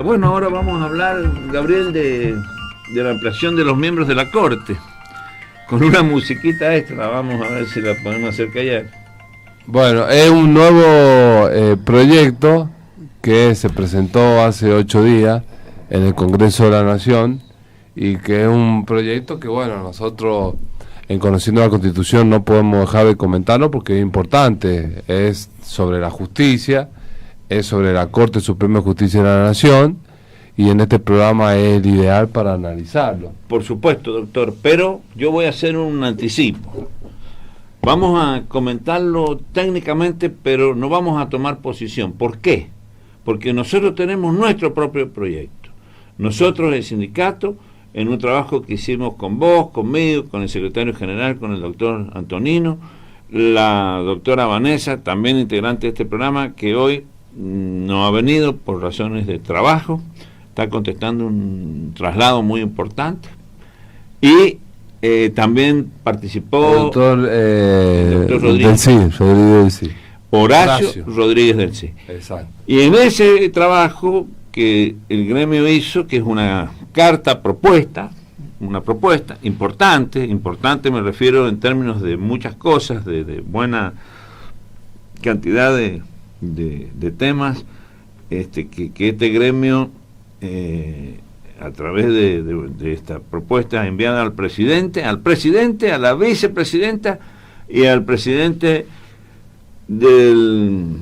Bueno, ahora vamos a hablar, Gabriel, de la ampliación de los miembros de la Corte. Con una musiquita extra, vamos a ver si la podemos hacer callar. Bueno, es un nuevo proyecto que se presentó hace 8 días en el Congreso de la Nación y que es un proyecto que, bueno, nosotros en Conociendo la Constitución no podemos dejar de comentarlo porque es importante. Es sobre la justicia, es sobre la Corte Suprema de Justicia de la Nación, y en este programa es el ideal para analizarlo. Por supuesto, doctor, pero yo voy a hacer un anticipo. Vamos a comentarlo técnicamente, pero no vamos a tomar posición. ¿Por qué? Porque nosotros tenemos nuestro propio proyecto. Nosotros, el sindicato, en un trabajo que hicimos con vos, conmigo, con el secretario general, con el doctor Antonino, la doctora Vanessa, también integrante de este programa, que hoy no ha venido por razones de trabajo, está contestando un traslado muy importante, y también participó el doctor Rodríguez del CI, Horacio Rodríguez del CI. Exacto. Y en ese trabajo que el gremio hizo, que es una carta propuesta, una propuesta importante me refiero en términos de muchas cosas, de buena cantidad de temas, que este gremio a través de esta propuesta enviada al presidente, a la vicepresidenta y al presidente de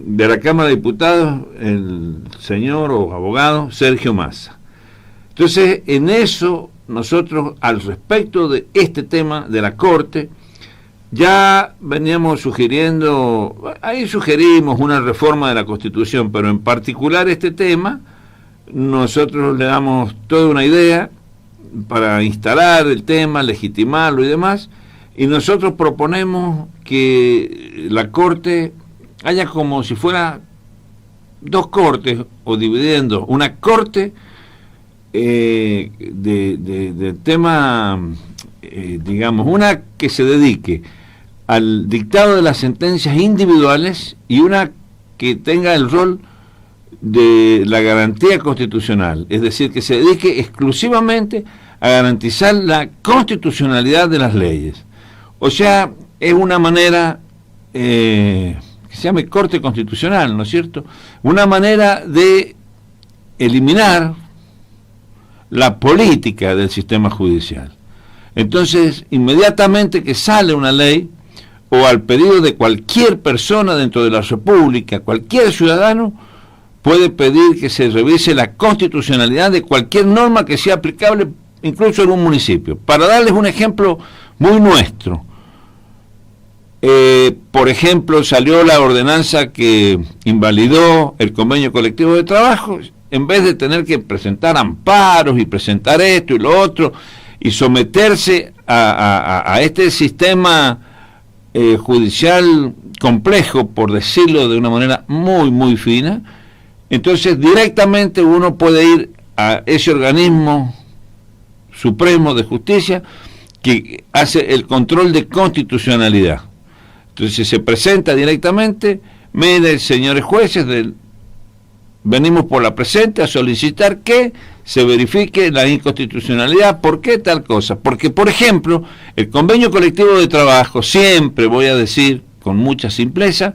la Cámara de Diputados, el señor o abogado Sergio Massa. Entonces, en eso nosotros, al respecto de este tema de la Corte, ya veníamos sugiriendo, ahí sugerimos una reforma de la Constitución, pero en particular este tema, nosotros le damos toda una idea para instalar el tema, legitimarlo y demás, y nosotros proponemos que la Corte haya como si fuera dos cortes, o dividiendo, una Corte de tema, digamos, una que se dedique al dictado de las sentencias individuales y una que tenga el rol de la garantía constitucional, es decir, que se dedique exclusivamente a garantizar la constitucionalidad de las leyes. O sea, es una manera que se llame Corte Constitucional, ¿no es cierto? Una manera de eliminar la política del sistema judicial. Entonces, inmediatamente que sale una ley, o al pedido de cualquier persona dentro de la República, cualquier ciudadano puede pedir que se revise la constitucionalidad de cualquier norma que sea aplicable incluso en un municipio. Para darles un ejemplo muy nuestro, por ejemplo, salió la ordenanza que invalidó el convenio colectivo de trabajo. En vez de tener que presentar amparos y presentar esto y lo otro y someterse a este sistema judicial complejo, por decirlo de una manera muy, muy fina, entonces directamente uno puede ir a ese organismo supremo de justicia que hace el control de constitucionalidad. Entonces se presenta directamente, mire, señores jueces, venimos por la presente a solicitar que se verifique la inconstitucionalidad. ¿Por qué tal cosa? Porque, por ejemplo, el convenio colectivo de trabajo, siempre voy a decir con mucha simpleza,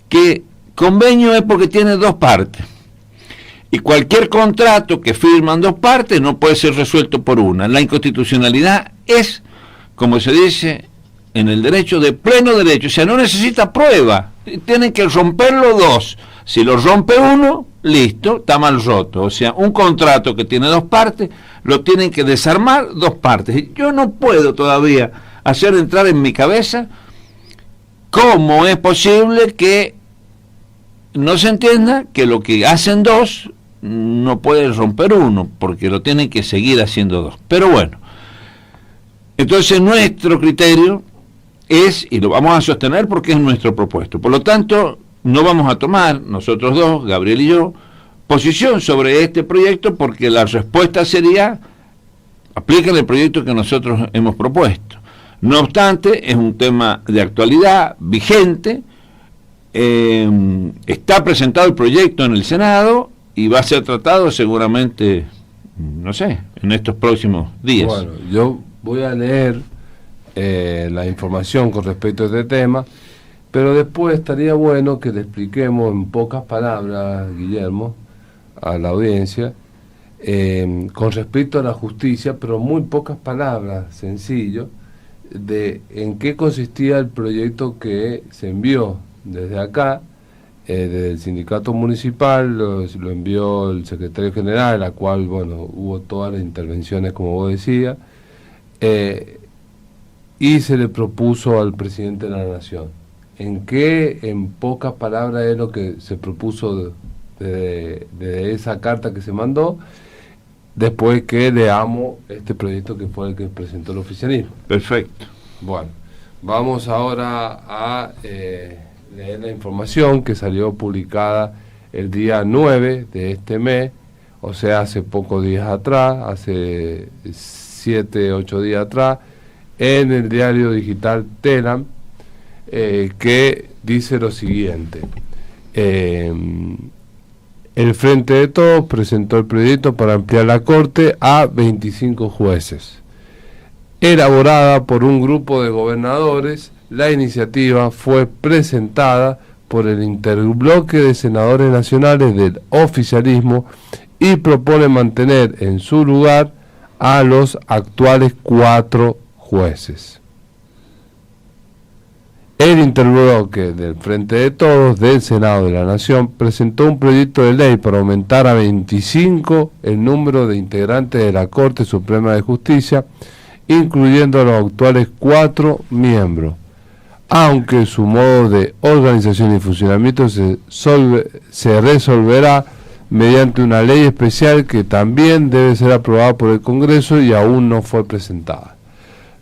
que convenio es porque tiene dos partes. Y cualquier contrato que firman dos partes no puede ser resuelto por una. La inconstitucionalidad es, como se dice en el derecho, de pleno derecho. O sea, no necesita prueba. Tienen que romperlo dos. Si lo rompe uno, listo, está mal roto. O sea, un contrato que tiene dos partes, lo tienen que desarmar dos partes. Yo no puedo todavía hacer entrar en mi cabeza cómo es posible que no se entienda que lo que hacen dos no puede romper uno, porque lo tienen que seguir haciendo dos. Pero bueno, entonces nuestro criterio es, y lo vamos a sostener porque es nuestro propuesto. Por lo tanto, no vamos a tomar, nosotros dos, Gabriel y yo, posición sobre este proyecto, porque la respuesta sería, apliquen el proyecto que nosotros hemos propuesto. No obstante, es un tema de actualidad, vigente, está presentado el proyecto en el Senado, y va a ser tratado seguramente, no sé, en estos próximos días. Bueno, yo voy a leer la información con respecto a este tema, pero después estaría bueno que le expliquemos en pocas palabras, Guillermo, a la audiencia, con respecto a la justicia, pero muy pocas palabras, sencillo, de en qué consistía el proyecto que se envió desde acá, desde el sindicato municipal, lo envió el secretario general, la cual, bueno, hubo todas las intervenciones, como vos decías, y se le propuso al presidente de la Nación. ¿En qué, en pocas palabras, es lo que se propuso de esa carta que se mandó, después que leamos este proyecto que fue el que presentó el oficialismo? Perfecto. Bueno, vamos ahora a leer la información que salió publicada el día 9 de este mes, o sea, hace pocos días atrás, hace 7, 8 días atrás, en el diario digital Telam, que dice lo siguiente: el Frente de Todos presentó el proyecto para ampliar la Corte a 25 jueces. Elaborada por un grupo de gobernadores, la iniciativa fue presentada por el interbloque de senadores nacionales del oficialismo y propone mantener en su lugar a los actuales 4 jueces. El interbloque del Frente de Todos del Senado de la Nación presentó un proyecto de ley para aumentar a 25 el número de integrantes de la Corte Suprema de Justicia, incluyendo a los actuales 4 miembros, aunque su modo de organización y funcionamiento se resolverá mediante una ley especial que también debe ser aprobada por el Congreso y aún no fue presentada.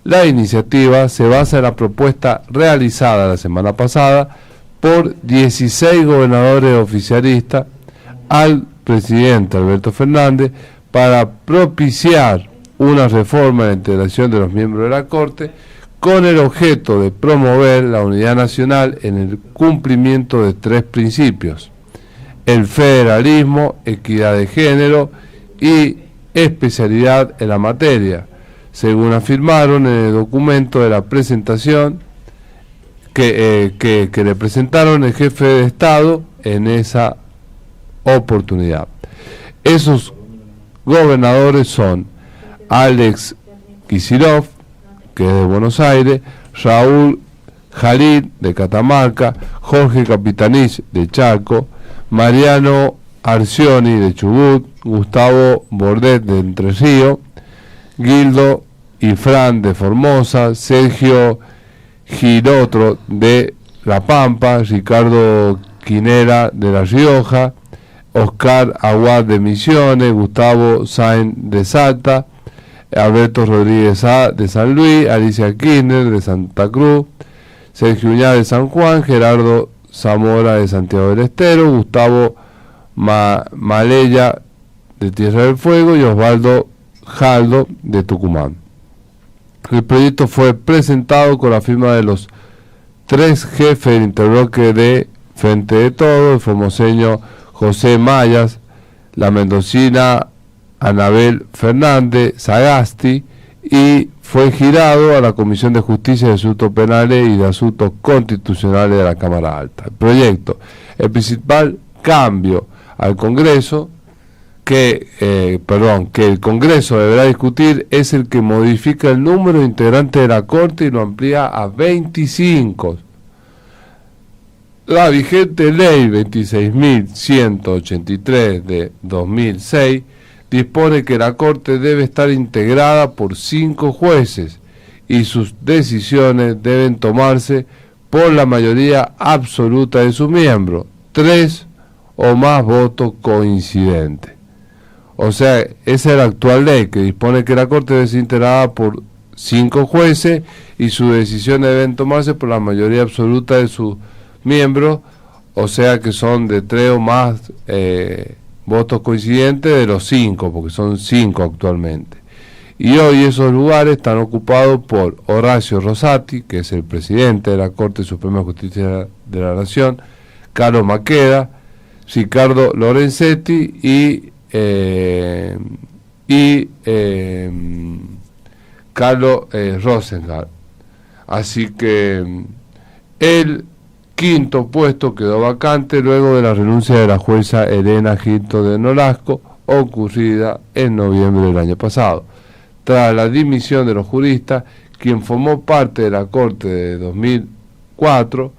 La iniciativa se basa en la propuesta realizada la semana pasada por 16 gobernadores oficialistas al presidente Alberto Fernández para propiciar una reforma en la integración de los miembros de la Corte con el objeto de promover la unidad nacional en el cumplimiento de 3 principios: el federalismo, equidad de género y especialidad en la materia, según afirmaron en el documento de la presentación que le presentaron el jefe de Estado en esa oportunidad. Esos gobernadores son Alex Kicillof, que es de Buenos Aires, Raúl Jalil, de Catamarca, Jorge Capitanich, de Chaco, Mariano Arcioni, de Chubut, Gustavo Bordet, de Entre Ríos, Guildo Ifrán, de Formosa, Sergio Girotro, de La Pampa, Ricardo Quinera, de La Rioja, Oscar Aguad, de Misiones, Gustavo Sainz, de Salta, Alberto Rodríguez A, de San Luis, Alicia Kirchner, de Santa Cruz, Sergio Uñá, de San Juan, Gerardo Zamora, de Santiago del Estero, Gustavo Malella, de Tierra del Fuego, y Osvaldo Jaldo, de Tucumán. El proyecto fue presentado con la firma de los 3 jefes del interbloque de Frente de Todos, el formoseño José Mayas, la mendocina Anabel Fernández Sagasti, y fue girado a la Comisión de Justicia de Asuntos Penales y de Asuntos Constitucionales de la Cámara Alta. El proyecto, el principal cambio al Congreso que el Congreso deberá discutir es el que modifica el número de integrantes de la Corte y lo amplía a 25. La vigente ley 26.183 de 2006 dispone que la Corte debe estar integrada por 5 jueces y sus decisiones deben tomarse por la mayoría absoluta de sus miembros, 3 o más votos coincidentes. O sea, esa es la actual ley que dispone que la Corte debe ser integrada por 5 jueces y sus decisiones deben tomarse por la mayoría absoluta de sus miembros, o sea que son de 3 o más votos coincidentes de los 5, porque son 5 actualmente. Y hoy esos lugares están ocupados por Horacio Rosati, que es el presidente de la Corte Suprema de Justicia de la Nación, Carlos Maqueda, Ricardo Lorenzetti y Carlos Rosengart. Así que el quinto puesto quedó vacante luego de la renuncia de la jueza Elena Gilto de Nolasco, ocurrida en noviembre del año pasado. Tras la dimisión de los juristas, quien formó parte de la Corte de 2004,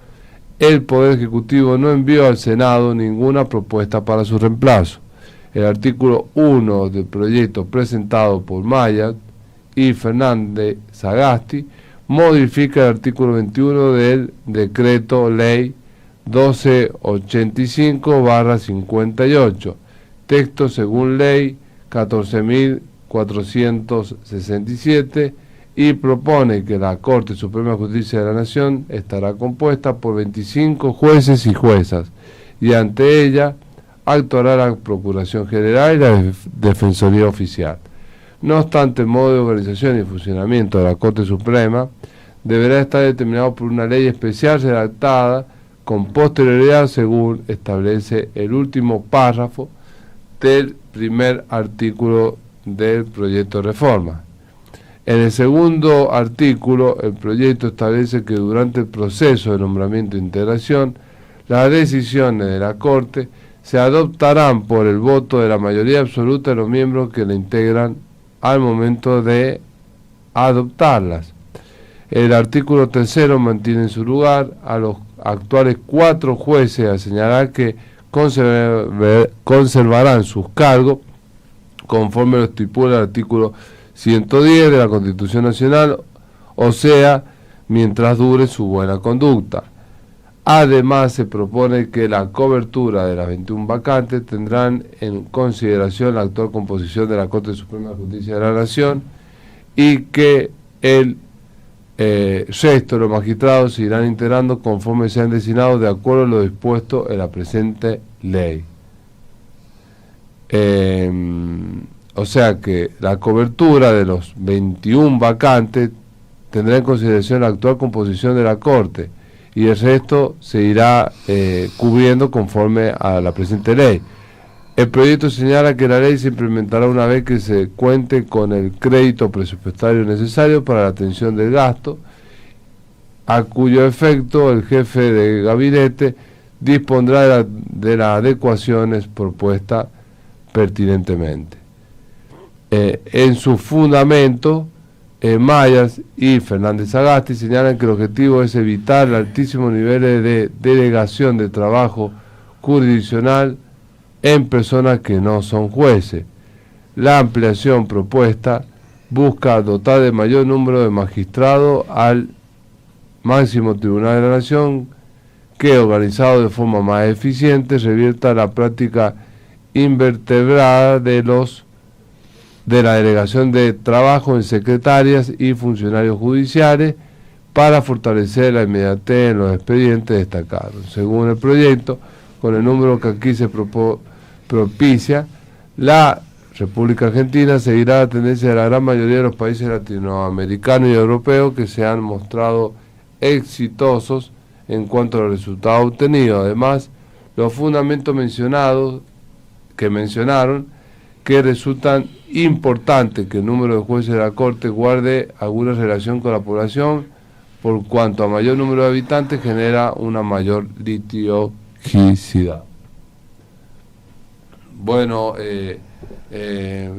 el Poder Ejecutivo no envió al Senado ninguna propuesta para su reemplazo. El artículo 1 del proyecto presentado por Mayas y Fernández Sagasti modifica el artículo 21 del Decreto Ley 1285/58, texto según Ley 14.467, y propone que la Corte Suprema de Justicia de la Nación estará compuesta por 25 jueces y juezas, y ante ella actuará la Procuración General y la Defensoría Oficial. No obstante, el modo de organización y funcionamiento de la Corte Suprema deberá estar determinado por una ley especial redactada con posterioridad según establece el último párrafo del primer artículo del proyecto de reforma. En el segundo artículo, el proyecto establece que durante el proceso de nombramiento e integración, las decisiones de la Corte se adoptarán por el voto de la mayoría absoluta de los miembros que la integran al momento de adoptarlas. El artículo tercero mantiene en su lugar a los actuales 4 jueces, a señalar que conservarán sus cargos conforme lo estipula el artículo 110 de la Constitución Nacional, o sea, mientras dure su buena conducta. Además, se propone que la cobertura de las 21 vacantes tendrán en consideración la actual composición de la Corte Suprema de Justicia de la Nación, y que el resto de los magistrados se irán integrando conforme sean designados de acuerdo a lo dispuesto en la presente ley. O sea que la cobertura de los 21 vacantes tendrá en consideración la actual composición de la Corte, y el resto se irá cubriendo conforme a la presente ley. El proyecto señala que la ley se implementará una vez que se cuente con el crédito presupuestario necesario para la atención del gasto, a cuyo efecto el jefe de gabinete dispondrá de las adecuaciones propuestas pertinentemente. En su fundamento, Mayas y Fernández Sagasti señalan que el objetivo es evitar el altísimo nivel de delegación de trabajo jurisdiccional en personas que no son jueces. La ampliación propuesta busca dotar de mayor número de magistrados al máximo tribunal de la Nación, que, organizado de forma más eficiente, revierta la práctica invertebrada de la delegación de trabajo en secretarias y funcionarios judiciales para fortalecer la inmediatez en los expedientes destacados. Según el proyecto, con el número que aquí se propicia, la República Argentina seguirá la tendencia de la gran mayoría de los países latinoamericanos y europeos que se han mostrado exitosos en cuanto a los resultados obtenidos. Además, los fundamentos mencionaron que resultan importante que el número de jueces de la Corte guarde alguna relación con la población, por cuanto a mayor número de habitantes genera una mayor litigiosidad. Bueno,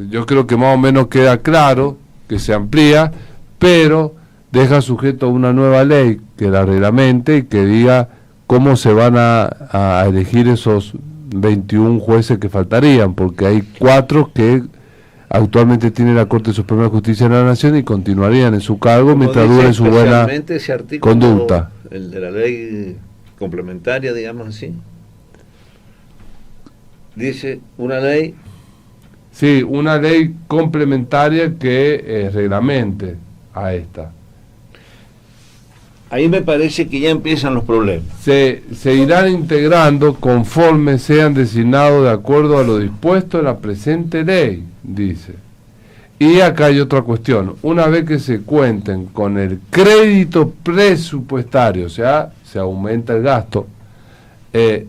yo creo que más o menos queda claro que se amplía, pero deja sujeto a una nueva ley que la reglamente y que diga cómo se van a elegir esos 21 jueces que faltarían, porque hay 4 que actualmente tiene la Corte Suprema de Justicia de la Nación y continuarían en su cargo mientras dure su buena conducta. El de la ley complementaria, digamos así, dice una ley. Sí, una ley complementaria que reglamente a esta. Ahí me parece que ya empiezan los problemas. Se irán integrando conforme sean designados de acuerdo a lo dispuesto en la presente ley, dice. Y acá hay otra cuestión. Una vez que se cuenten con el crédito presupuestario, o sea, se aumenta el gasto,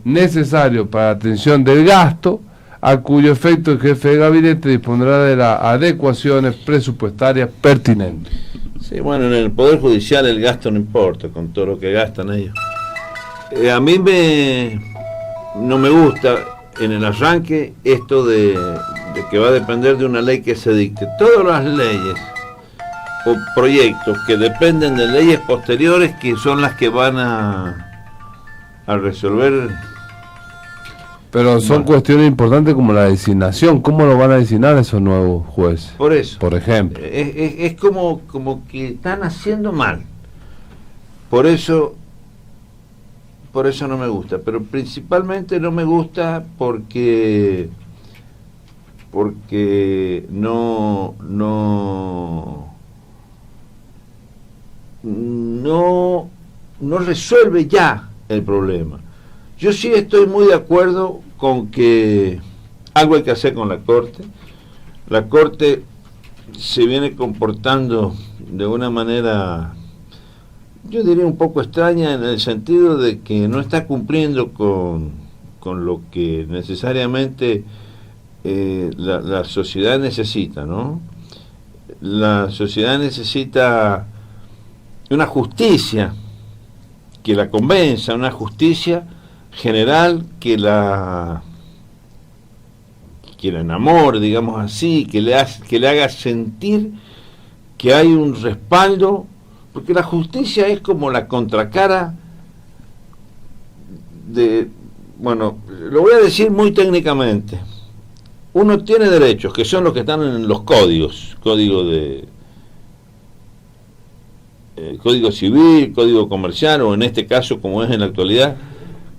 necesario para la atención del gasto, a cuyo efecto el jefe de gabinete dispondrá de las adecuaciones presupuestarias pertinentes. Sí, bueno, en el Poder Judicial el gasto no importa, con todo lo que gastan ellos. A mí no me gusta en el arranque esto de que va a depender de una ley que se dicte. Todas las leyes o proyectos que dependen de leyes posteriores, que son las que van a resolver. Pero son cuestiones importantes como la designación. ¿Cómo lo van a designar esos nuevos jueces? Por eso. Por ejemplo. Es como que están haciendo mal. Por eso no me gusta. Pero principalmente no me gusta porque no resuelve ya el problema. Yo sí estoy muy de acuerdo con que algo hay que hacer con la Corte. La Corte se viene comportando de una manera, yo diría, un poco extraña, en el sentido de que no está cumpliendo con lo que necesariamente la sociedad necesita, ¿no? La sociedad necesita una justicia que la convenza, una justicia general que la enamore, digamos así, que le haga sentir que hay un respaldo, porque la justicia es como la contracara de, bueno, lo voy a decir muy técnicamente. Uno tiene derechos, que son los que están en los códigos, código civil, código comercial, o en este caso, como es en la actualidad,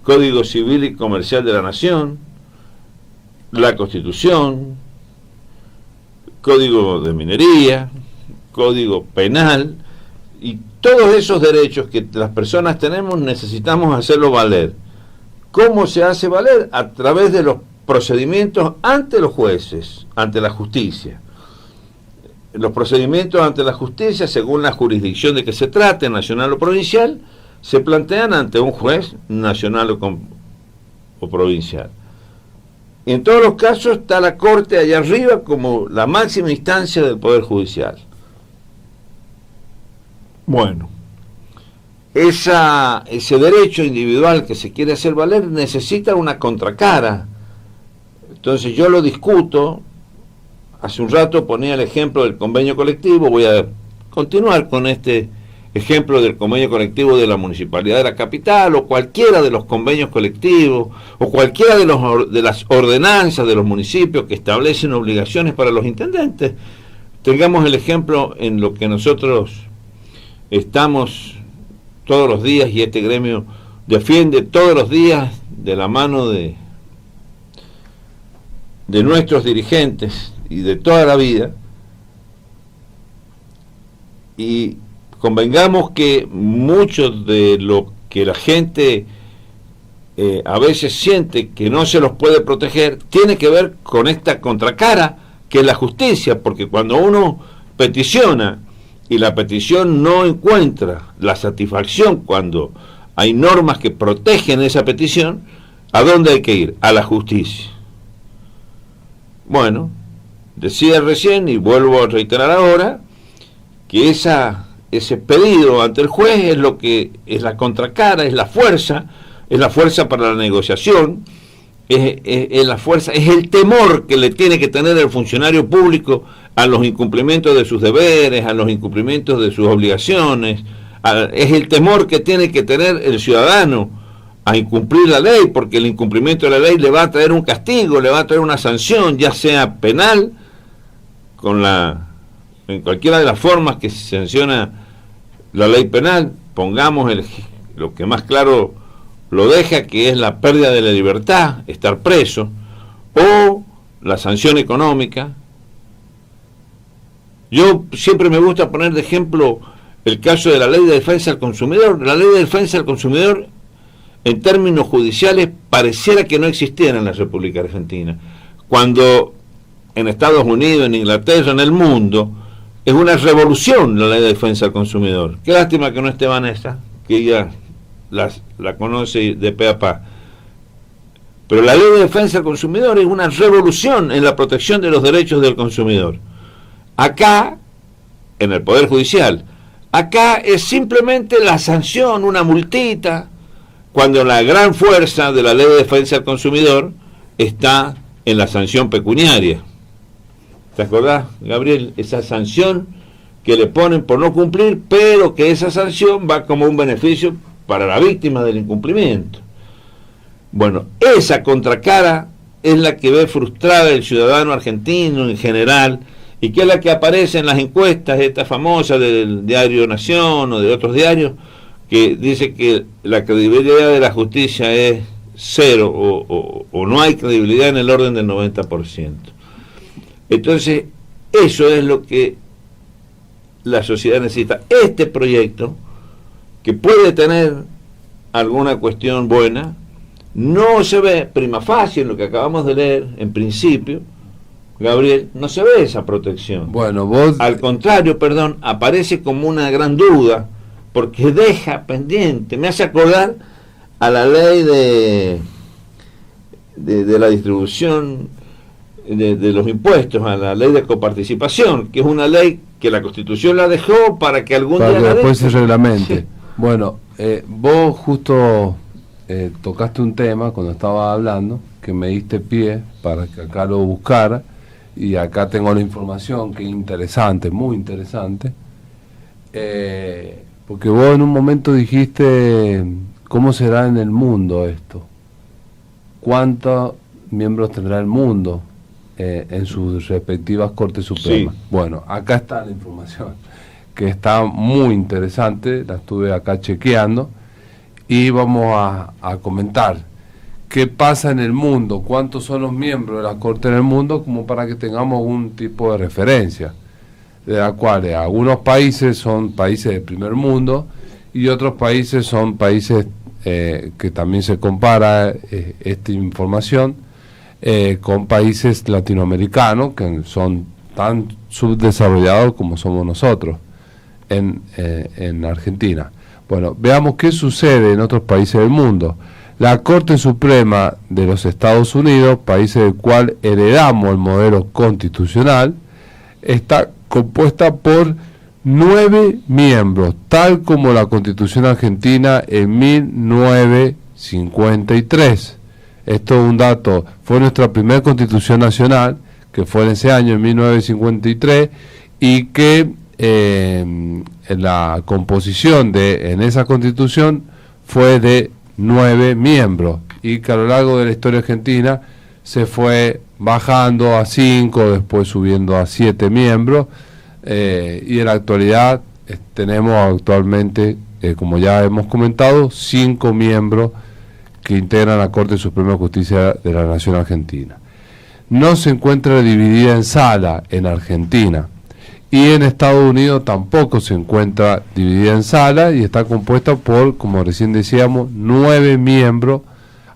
Código Civil y Comercial de la Nación, la Constitución, Código de Minería, Código Penal, y todos esos derechos que las personas tenemos necesitamos hacerlo valer. ¿Cómo se hace valer? A través de los procedimientos ante los jueces, ante la justicia. Los procedimientos ante la justicia, según la jurisdicción de que se trate, nacional o provincial, se plantean ante un juez nacional o provincial. Y en todos los casos está la Corte allá arriba como la máxima instancia del Poder Judicial. Bueno, ese derecho individual que se quiere hacer valer necesita una contracara. Entonces yo lo discuto. Hace un rato ponía el ejemplo del convenio colectivo, voy a continuar con este ejemplo del convenio colectivo de la Municipalidad de la Capital, o cualquiera de los convenios colectivos, o cualquiera de las ordenanzas de los municipios que establecen obligaciones para los intendentes. Tengamos el ejemplo en lo que nosotros estamos todos los días, y este gremio defiende todos los días de la mano de nuestros dirigentes y de toda la vida. Y convengamos que mucho de lo que la gente a veces siente que no se los puede proteger tiene que ver con esta contracara que es la justicia, porque cuando uno peticiona y la petición no encuentra la satisfacción cuando hay normas que protegen esa petición, ¿a dónde hay que ir? A la justicia. Bueno, decía recién y vuelvo a reiterar ahora que ese pedido ante el juez es lo que es la contracara, es la fuerza para la negociación, es la fuerza, es el temor que le tiene que tener el funcionario público a los incumplimientos de sus deberes, a los incumplimientos de sus obligaciones, es el temor que tiene que tener el ciudadano a incumplir la ley, porque el incumplimiento de la ley le va a traer un castigo, le va a traer una sanción, ya sea penal, en cualquiera de las formas que se sanciona la ley penal. Pongamos lo que más claro lo deja, que es la pérdida de la libertad, estar preso, o la sanción económica. Yo siempre me gusta poner de ejemplo el caso de la Ley de Defensa del Consumidor. La Ley de Defensa del Consumidor, en términos judiciales, pareciera que no existiera en la República Argentina, cuando en Estados Unidos, en Inglaterra, en el mundo, es una revolución la Ley de Defensa del Consumidor. Qué lástima que no esté Vanessa, que ella la conoce de pe a pa. Pero la ley de defensa del consumidor es una revolución en la protección de los derechos del consumidor. Acá, en el Poder Judicial, acá es simplemente la sanción, una multita, cuando la gran fuerza de la ley de defensa del consumidor está en la sanción pecuniaria. ¿Te acordás, Gabriel? Esa sanción que le ponen por no cumplir, pero que esa sanción va como un beneficio para la víctima del incumplimiento. Bueno, esa contracara es la que ve frustrada el ciudadano argentino en general, y que es la que aparece en las encuestas, esta famosa del diario Nación o de otros diarios, que dice que la credibilidad de la justicia es cero o no hay credibilidad en el orden del 90%. Entonces, eso es lo que la sociedad necesita. Este proyecto, que puede tener alguna cuestión buena, no se ve prima facie en lo que acabamos de leer, en principio, Gabriel, no se ve esa protección. Bueno, vos... Al contrario, perdón, aparece como una gran duda, porque deja pendiente, me hace acordar a la ley de la distribución de los impuestos, a la ley de coparticipación, que es una ley que la Constitución la dejó para que algún día que después se reglamente. Sí. Bueno, vos justo tocaste un tema cuando estaba hablando, que me diste pie para que acá lo buscara, y acá tengo la información que es interesante, muy interesante, porque vos en un momento dijiste, ¿cómo será en el mundo esto? ¿Cuántos miembros tendrá el mundo en sus respectivas Cortes Supremas? Sí. Bueno, acá está la información, que está muy interesante, la estuve acá chequeando, y vamos a comentar qué pasa en el mundo, cuántos son los miembros de la Corte en el mundo, como para que tengamos un tipo de referencia, de la cual algunos países son países del primer mundo y otros países son países que también se compara esta información con países latinoamericanos que son tan subdesarrollados como somos nosotros en Argentina. Bueno, veamos qué sucede en otros países del mundo. La Corte Suprema de los Estados Unidos, país del cual heredamos el modelo constitucional, está compuesta por 9 miembros, tal como la Constitución Argentina en 1953. Esto es un dato, fue nuestra primera Constitución Nacional, que fue en ese año, en 1953, y que la composición en esa Constitución fue de 9 miembros, y que a lo largo de la historia argentina se fue bajando a 5, después subiendo a 7 miembros, y en la actualidad tenemos actualmente, como ya hemos comentado, 5 miembros que integran la Corte Suprema de Justicia de la Nación Argentina. No se encuentra dividida en sala en Argentina, y en Estados Unidos tampoco se encuentra dividida en sala, y está compuesta por, como recién decíamos, 9 miembros.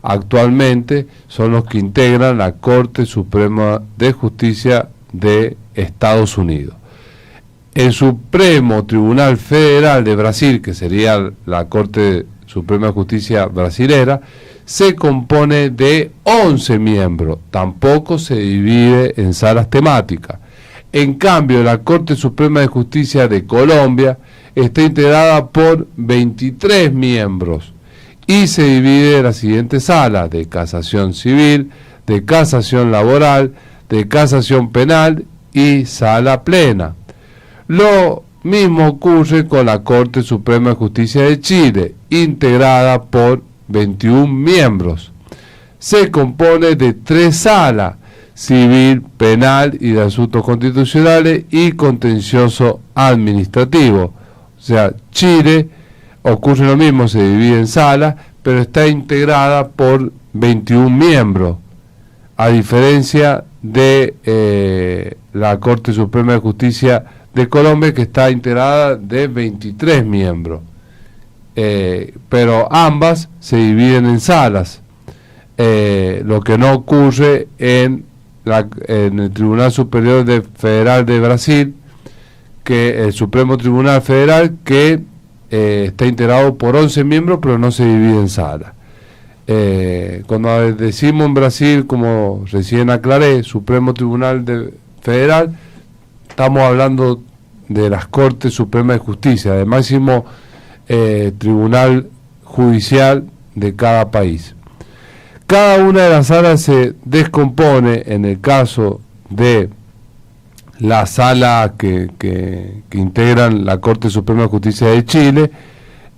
Actualmente son los que integran la Corte Suprema de Justicia de Estados Unidos. El Supremo Tribunal Federal de Brasil, que sería la Corte Suprema de Justicia brasilera, se compone de 11 miembros, tampoco se divide en salas temáticas. En cambio, la Corte Suprema de Justicia de Colombia está integrada por 23 miembros y se divide en las siguientes salas: de casación civil, de casación laboral, de casación penal y sala plena. Lo mismo ocurre con la Corte Suprema de Justicia de Chile, integrada por 21 miembros. Se compone de 3 salas: civil, penal y de asuntos constitucionales y contencioso administrativo. O sea, Chile ocurre lo mismo, se divide en salas, pero está integrada por 21 miembros, a diferencia de la Corte Suprema de Justicia de Colombia, que está integrada de 23 miembros. Pero ambas se dividen en salas, lo que no ocurre en el Tribunal Superior Federal de Brasil, que el Supremo Tribunal Federal, que está integrado por 11 miembros, pero no se divide en salas. cuando decimos en Brasil, como recién aclaré, Supremo Tribunal Federal, estamos hablando de las Cortes Supremas de Justicia, del máximo tribunal judicial de cada país. Cada una de las salas se descompone, en el caso de la sala que integran la Corte Suprema de Justicia de Chile,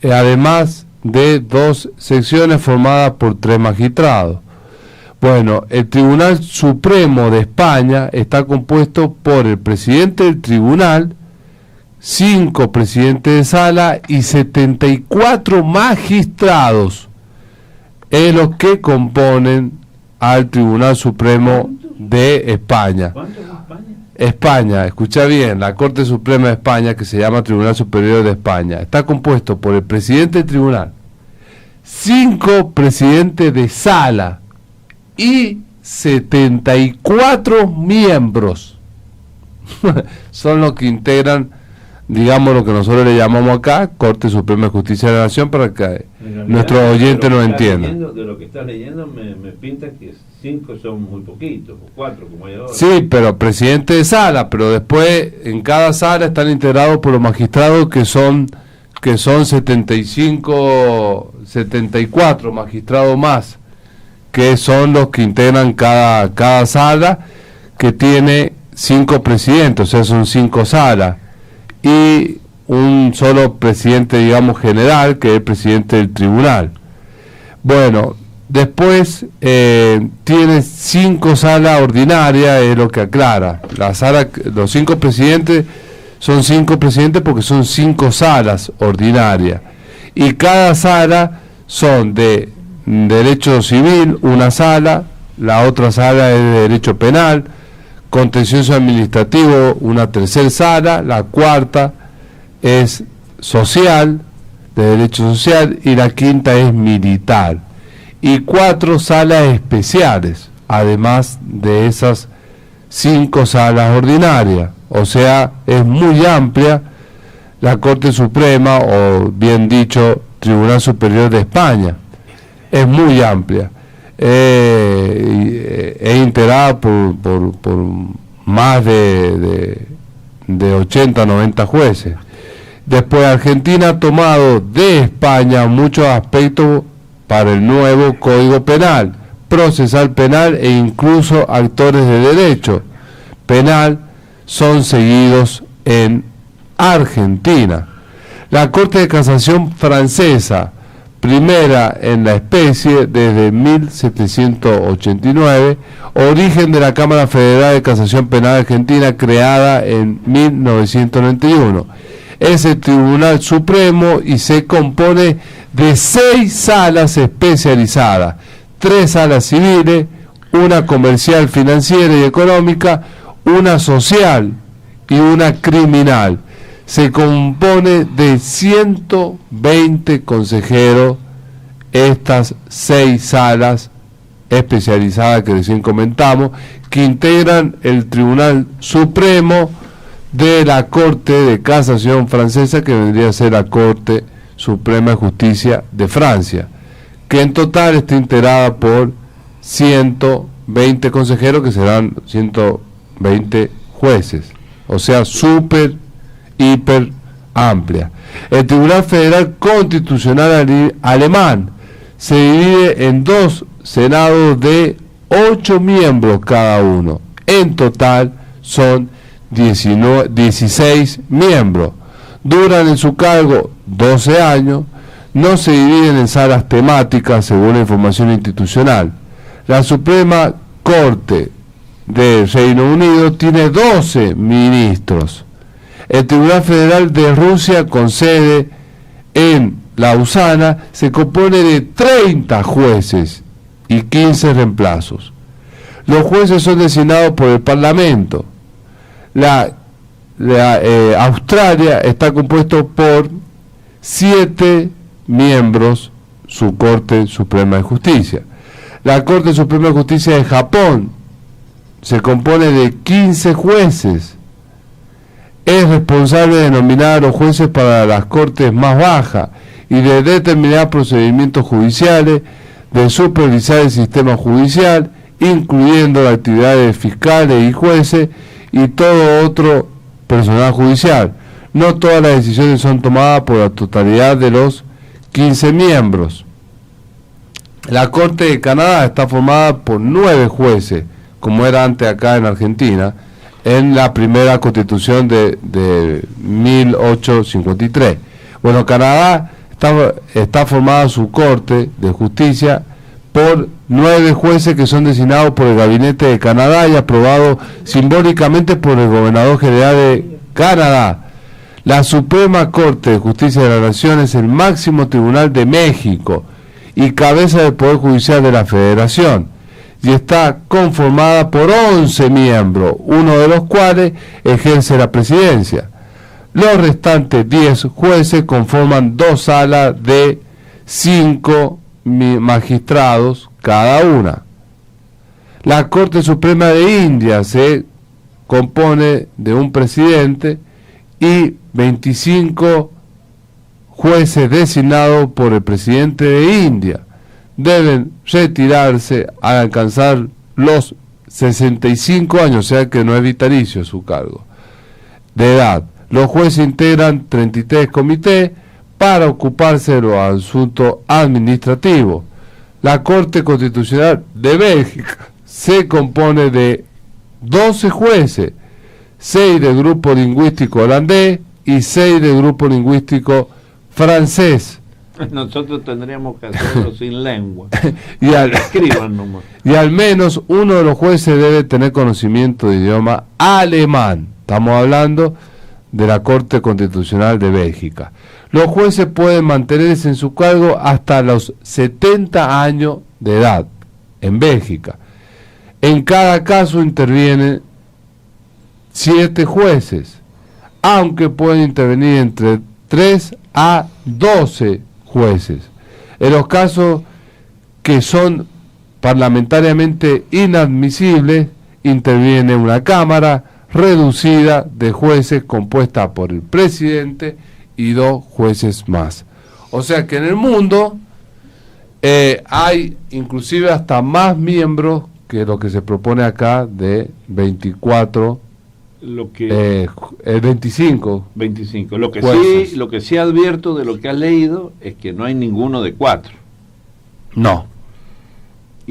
además de 2 secciones formadas por 3 magistrados. Bueno, el Tribunal Supremo de España está compuesto por el presidente del tribunal, 5 presidentes de sala y 74 magistrados, es los que componen al Tribunal Supremo de España. ¿Cuántos en España? España, escucha bien, la Corte Suprema de España, que se llama Tribunal Superior de España, está compuesto por el presidente del tribunal, 5 presidentes de sala y 74 miembros. Son los que integran, digamos, lo que nosotros le llamamos acá Corte Suprema de Justicia de la Nación, para que nuestros oyentes nos entiendan. De lo que estás leyendo me pinta que 5 son muy poquitos, o 4 como hay ahora. Sí, pero presidente de sala, pero después en cada sala están integrados por los magistrados que son 74 magistrados más, que son los que integran cada sala, que tiene 5 presidentes, o sea, son 5 salas, y un solo presidente, digamos, general, que es el presidente del tribunal. Bueno, después tiene 5 salas ordinarias, es lo que aclara. Los 5 presidentes son 5 presidentes porque son 5 salas ordinarias. Y cada sala son de derecho civil, una sala, la otra sala es de derecho penal, contencioso administrativo, una tercera sala, la cuarta es social, de derecho social, y la quinta es militar. Y 4 salas especiales, además de esas 5 salas ordinarias. O sea, es muy amplia la Corte Suprema, o bien dicho, Tribunal Superior de España. Es muy amplia. Es integrada por más de 80, 90 jueces. Después, Argentina ha tomado de España muchos aspectos para el nuevo Código Penal, procesal penal e incluso actores de derecho penal son seguidos en Argentina. La Corte de Casación francesa, primera en la especie desde 1789, origen de la Cámara Federal de Casación Penal Argentina, creada en 1991. Es el Tribunal Supremo y se compone de 6 salas especializadas, 3 salas civiles, una comercial, financiera y económica, una social y una criminal. Se compone de 120 consejeros, estas 6 salas especializadas que recién comentamos, que integran el Tribunal Supremo de la Corte de Casación francesa, que vendría a ser la Corte Suprema de Justicia de Francia, que en total está integrada por 120 consejeros, que serán 120 jueces, o sea, hiper amplia. El Tribunal Federal Constitucional Alemán se divide en 2 senados de 8 miembros cada uno. En total son 16 miembros. Duran en su cargo 12 años. No se dividen en salas temáticas según la información institucional. La Suprema Corte del Reino Unido tiene 12 ministros. El Tribunal Federal de Rusia, con sede en Lausana, se compone de 30 jueces y 15 reemplazos. Los jueces son designados por el Parlamento. Australia está compuesto por 7 miembros, su Corte Suprema de Justicia. La Corte Suprema de Justicia de Japón se compone de 15 jueces. Es responsable de nominar a los jueces para las cortes más bajas y de determinar procedimientos judiciales, de supervisar el sistema judicial, incluyendo las actividades fiscales y jueces y todo otro personal judicial. No todas las decisiones son tomadas por la totalidad de los 15 miembros. La Corte de Canadá está formada por 9 jueces, como era antes acá en Argentina, en la primera constitución de 1853. Bueno, Canadá está formada su Corte de Justicia por 9 jueces que son designados por el Gabinete de Canadá y aprobados simbólicamente por el Gobernador General de Canadá. La Suprema Corte de Justicia de la Nación es el máximo tribunal de México y cabeza del Poder Judicial de la Federación, y está conformada por 11 miembros, uno de los cuales ejerce la presidencia. Los restantes 10 jueces conforman 2 salas de 5 magistrados cada una. La Corte Suprema de India se compone de un presidente y 25 jueces designados por el presidente de India. Deben retirarse al alcanzar los 65 años, o sea que no es vitalicio su cargo, de edad. Los jueces integran 33 comités para ocuparse de los asuntos administrativos. La Corte Constitucional de Bélgica se compone de 12 jueces, 6 del grupo lingüístico holandés y 6 del grupo lingüístico francés. Nosotros tendríamos que hacerlo sin lengua. Escriban nomás. Y al menos uno de los jueces debe tener conocimiento de idioma alemán. Estamos hablando de la Corte Constitucional de Bélgica. Los jueces pueden mantenerse en su cargo hasta los 70 años de edad en Bélgica. En cada caso intervienen 7 jueces, aunque pueden intervenir entre 3 a 12 jueces. En los casos que son parlamentariamente inadmisibles, interviene una cámara reducida de jueces compuesta por el presidente y 2 jueces más. O sea que en el mundo hay inclusive hasta más miembros que lo que se propone acá de 24, lo que 25. Lo que sí advierto de lo que has leído es que no hay ninguno de 4. No.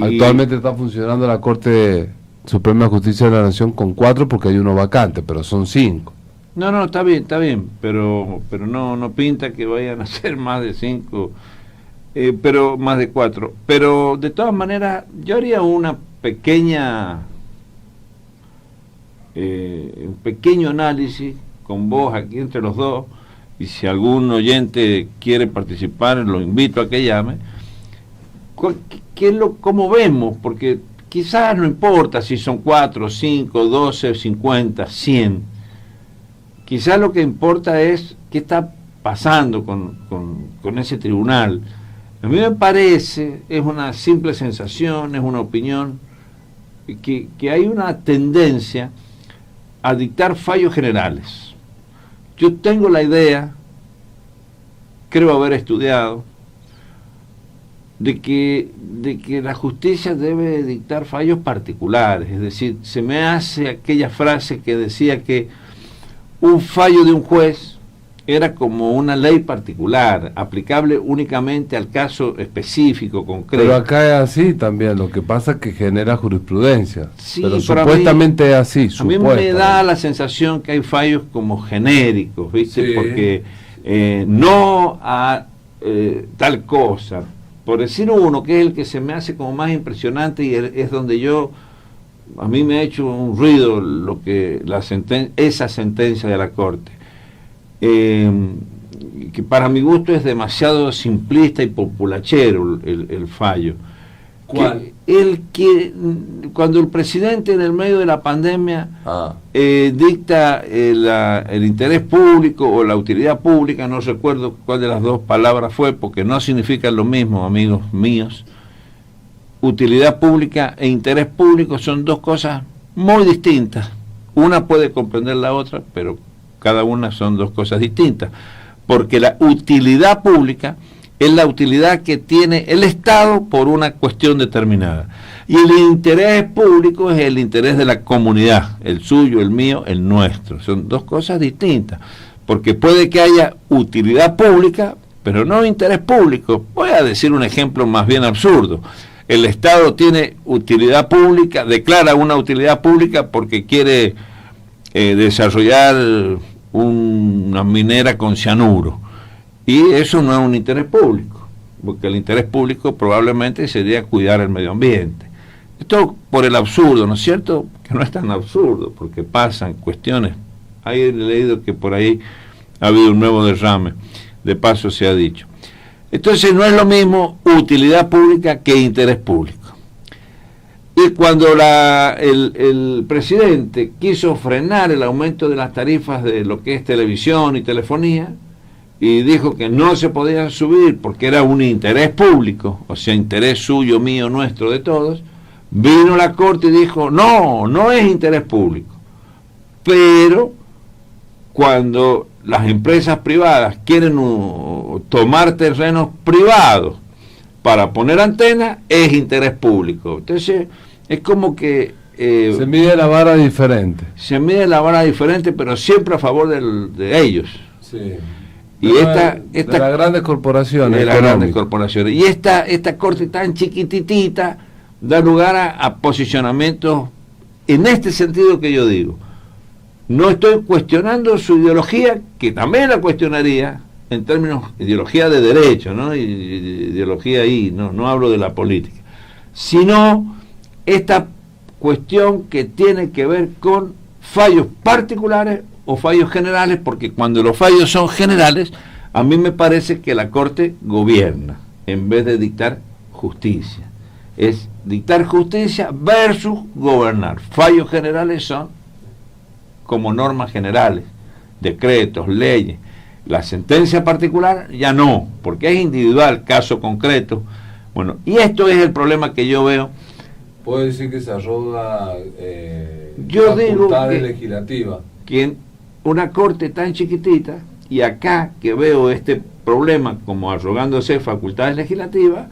Actualmente está funcionando la Corte Suprema de Justicia de la Nación con 4 porque hay uno vacante, pero son 5. No, está bien, pero no pinta que vayan a ser más de 5, pero más de 4. Pero de todas maneras, yo haría un pequeño análisis con vos aquí entre los dos, y si algún oyente quiere participar, lo invito a que llame. ¿Cómo vemos? Porque quizás no importa si son 4, 5, 12, 50, 100. Quizás lo que importa es qué está pasando con ese tribunal. A mí me parece, es una simple sensación, es una opinión, que hay una tendencia a dictar fallos generales. Yo tengo la idea, creo haber estudiado, de que la justicia debe dictar fallos particulares. Es decir, se me hace aquella frase que decía que un fallo de un juez era como una ley particular, aplicable únicamente al caso específico, concreto. Pero acá es así también, lo que pasa es que genera jurisprudencia. Sí, pero supuestamente es así. A mí me da la sensación que hay fallos como genéricos, ¿viste? Sí. Porque no a tal cosa. Por decir uno, que es el que se me hace como más impresionante y es donde a mí me ha hecho un ruido esa sentencia de la Corte. Que para mi gusto es demasiado simplista y populachero el fallo. ¿Cuál? Que cuando el presidente en el medio de la pandemia dicta el interés público o la utilidad pública, no recuerdo cuál de las dos palabras fue, porque no significan lo mismo, amigos míos. Utilidad pública e interés público son dos cosas muy distintas. Una puede comprender la otra, pero cada una son dos cosas distintas, porque la utilidad pública es la utilidad que tiene el Estado por una cuestión determinada. Y el interés público es el interés de la comunidad, el suyo, el mío, el nuestro. Son dos cosas distintas, porque puede que haya utilidad pública, pero no interés público. Voy a decir un ejemplo más bien absurdo. El Estado tiene utilidad pública, declara una utilidad pública porque quiere desarrollar una minera con cianuro. Y eso no es un interés público, porque el interés público probablemente sería cuidar el medio ambiente. Esto por el absurdo, ¿no es cierto? Que no es tan absurdo, porque pasan cuestiones. He leído que por ahí ha habido un nuevo derrame, de paso se ha dicho. Entonces no es lo mismo utilidad pública que interés público. Y cuando el presidente quiso frenar el aumento de las tarifas de lo que es televisión y telefonía, y dijo que no se podía subir porque era un interés público, o sea, interés suyo, mío, nuestro, de todos, vino la Corte y dijo, no es interés público. Pero cuando las empresas privadas quieren tomar terrenos privados para poner antenas, es interés público. Entonces, es como que... se mide la vara diferente. Se mide la vara diferente, pero siempre a favor de ellos. Sí. Y de las grandes corporaciones. De las grandes corporaciones. Y esta Corte tan chiquititita da lugar a posicionamientos en este sentido que yo digo. No estoy cuestionando su ideología, que también la cuestionaría en términos de ideología de derecho, ¿no? Y ideología ahí, no hablo de la política, sino esta cuestión que tiene que ver con fallos particulares o fallos generales, porque cuando los fallos son generales, a mí me parece que la Corte gobierna en vez de dictar justicia. Es dictar justicia versus gobernar. Fallos generales son como normas generales, decretos, leyes. La sentencia particular ya no, porque es individual, caso concreto. Bueno, y esto es el problema que yo veo. Puedo decir que se arroga facultades legislativas. Que una Corte tan chiquitita, y acá que veo este problema como arrogándose facultades legislativas,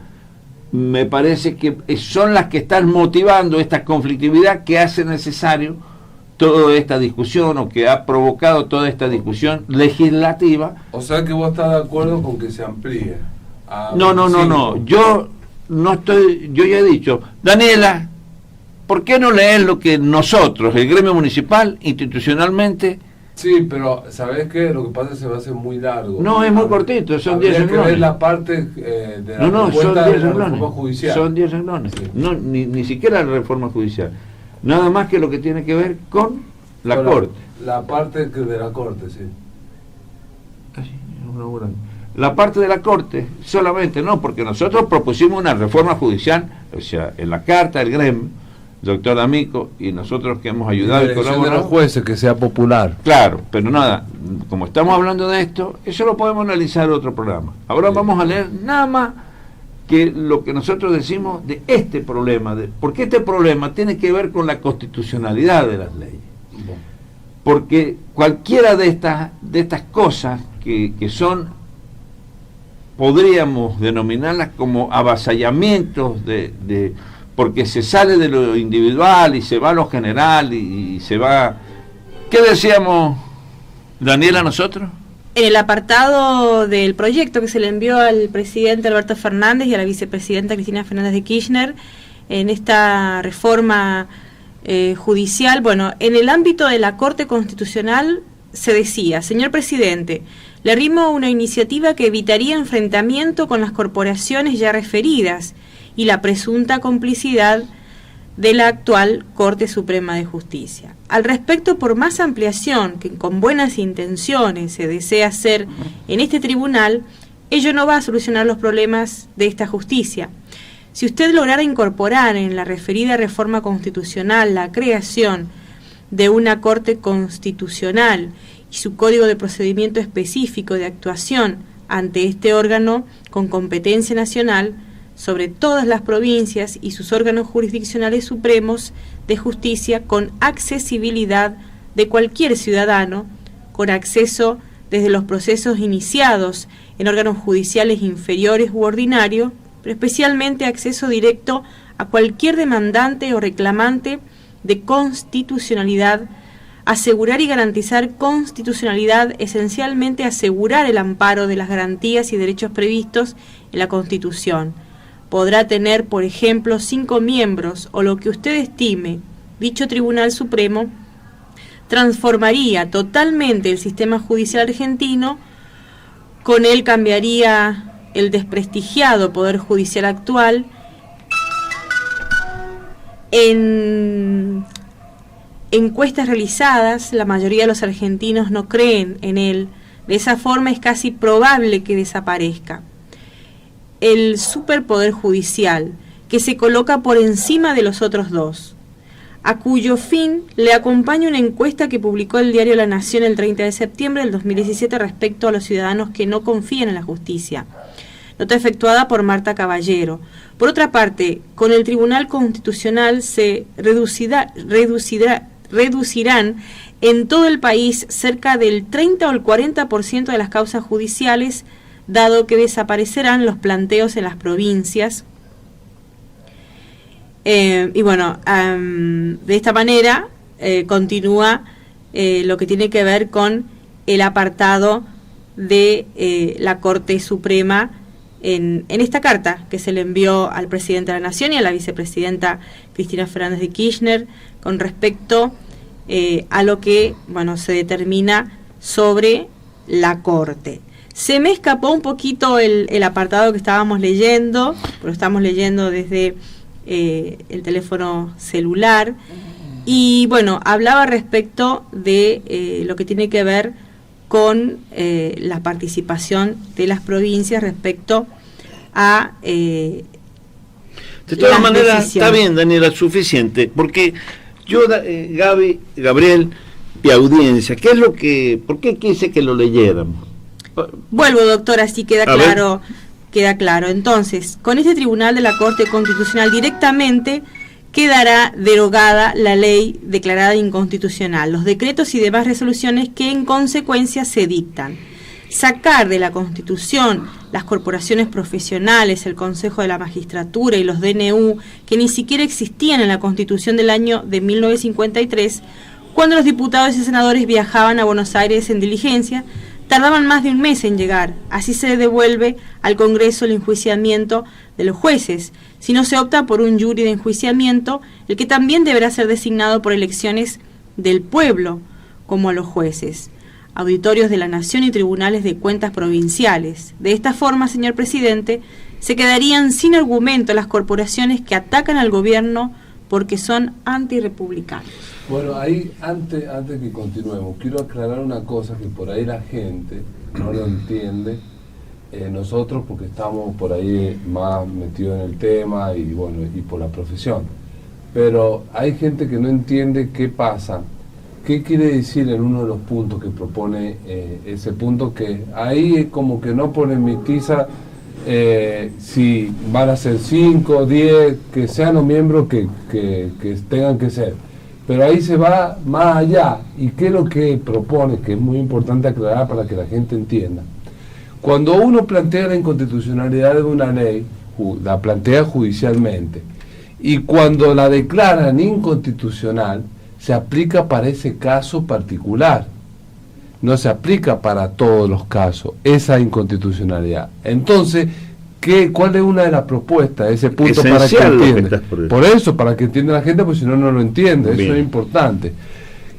me parece que son las que están motivando esta conflictividad que hace necesario toda esta discusión, o que ha provocado toda esta discusión legislativa. O sea que vos estás de acuerdo con que se amplíe. No, yo no estoy, yo ya he dicho, Daniela, ¿por qué no lees lo que nosotros, el gremio municipal, institucionalmente? Sí, pero ¿sabés qué? Lo que pasa es que se va a hacer muy largo. No, es muy cortito, son 10 renglones. Que ver la parte de la propuesta de la reforma judicial. Son 10 renglones. Sí. No, ni siquiera la reforma judicial. Nada más que lo que tiene que ver con la Corte. La parte de la Corte, sí. La parte de la Corte, solamente no, porque nosotros propusimos una reforma judicial, o sea, en la carta del gremio, doctor D'Amico, y nosotros que hemos ayudado y colaborado. De los jueces, que sea popular. Claro, pero nada, como estamos hablando de esto, eso lo podemos analizar en otro programa. Ahora vamos a leer nada más que lo que nosotros decimos de este problema, porque este problema tiene que ver con la constitucionalidad de las leyes. Porque cualquiera de estas cosas que son, podríamos denominarlas como avasallamientos porque se sale de lo individual y se va a lo general y se va... ¿Qué decíamos, Daniela, nosotros? En el apartado del proyecto que se le envió al presidente Alberto Fernández y a la vicepresidenta Cristina Fernández de Kirchner, en esta reforma judicial, bueno, en el ámbito de la Corte Constitucional se decía: señor presidente, le arrimo una iniciativa que evitaría enfrentamiento con las corporaciones ya referidas y la presunta complicidad de la actual Corte Suprema de Justicia. Al respecto, por más ampliación que con buenas intenciones se desea hacer en este tribunal, ello no va a solucionar los problemas de esta justicia. Si usted lograra incorporar en la referida reforma constitucional la creación de una Corte Constitucional y su código de procedimiento específico de actuación ante este órgano con competencia nacional sobre todas las provincias y sus órganos jurisdiccionales supremos de justicia, con accesibilidad de cualquier ciudadano, con acceso desde los procesos iniciados en órganos judiciales inferiores u ordinarios, pero especialmente acceso directo a cualquier demandante o reclamante de constitucionalidad, asegurar y garantizar constitucionalidad, esencialmente asegurar el amparo de las garantías y derechos previstos en la Constitución. Podrá tener, por ejemplo, 5 miembros o lo que usted estime. Dicho Tribunal Supremo transformaría totalmente el sistema judicial argentino, con él cambiaría el desprestigiado Poder Judicial actual. En encuestas realizadas, la mayoría de los argentinos no creen en él. De esa forma es casi probable que desaparezca el superpoder judicial, que se coloca por encima de los otros dos, a cuyo fin le acompaña una encuesta que publicó el diario La Nación el 30 de septiembre del 2017 respecto a los ciudadanos que no confían en la justicia. Nota efectuada por Marta Caballero. Por otra parte, con el Tribunal Constitucional se reducirán en todo el país cerca del 30 o el 40% de las causas judiciales, dado que desaparecerán los planteos en las provincias. Y bueno, de esta manera continúa lo que tiene que ver con el apartado de la Corte Suprema en esta carta que se le envió al presidente de la Nación y a la vicepresidenta Cristina Fernández de Kirchner con respecto a lo que, bueno, se determina sobre la Corte. Se me escapó un poquito el apartado que estábamos leyendo, pero estamos leyendo desde el teléfono celular, y bueno, hablaba respecto de lo que tiene que ver con la participación de las provincias respecto a de todas maneras, está bien, Daniela, suficiente, porque yo, Gabriel y audiencia, ¿por qué quise que lo leyéramos? Vuelvo, doctora, así queda claro. Queda claro. Entonces, con este tribunal de la Corte Constitucional directamente quedará derogada la ley declarada inconstitucional, los decretos y demás resoluciones que en consecuencia se dictan. Sacar de la Constitución las corporaciones profesionales, el Consejo de la Magistratura y los DNU, que ni siquiera existían en la Constitución del año de 1953, cuando los diputados y senadores viajaban a Buenos Aires en diligencia, tardaban más de un mes en llegar. Así se devuelve al Congreso el enjuiciamiento de los jueces, si no se opta por un jury de enjuiciamiento, el que también deberá ser designado por elecciones del pueblo, como a los jueces, auditorios de la Nación y tribunales de cuentas provinciales. De esta forma, señor presidente, se quedarían sin argumento las corporaciones que atacan al gobierno porque son antirrepublicanos. Bueno, ahí, antes que continuemos, quiero aclarar una cosa que por ahí la gente no lo entiende. Nosotros, porque estamos por ahí más metidos en el tema y bueno, y por la profesión. Pero hay gente que no entiende qué pasa. ¿Qué quiere decir en uno de los puntos que propone ese punto? Que ahí como que no ponen mitiza si van a ser 5, 10, que sean los miembros que tengan que ser. Pero ahí se va más allá. ¿Y qué es lo que propone? Que es muy importante aclarar para que la gente entienda. Cuando uno plantea la inconstitucionalidad de una ley, la plantea judicialmente, y cuando la declaran inconstitucional, se aplica para ese caso particular. No se aplica para todos los casos, esa inconstitucionalidad. Entonces, ¿cuál es una de las propuestas? Ese punto para que entienda. Por eso, para que entienda la gente, porque si no, no lo entiende. Bien. Eso es importante.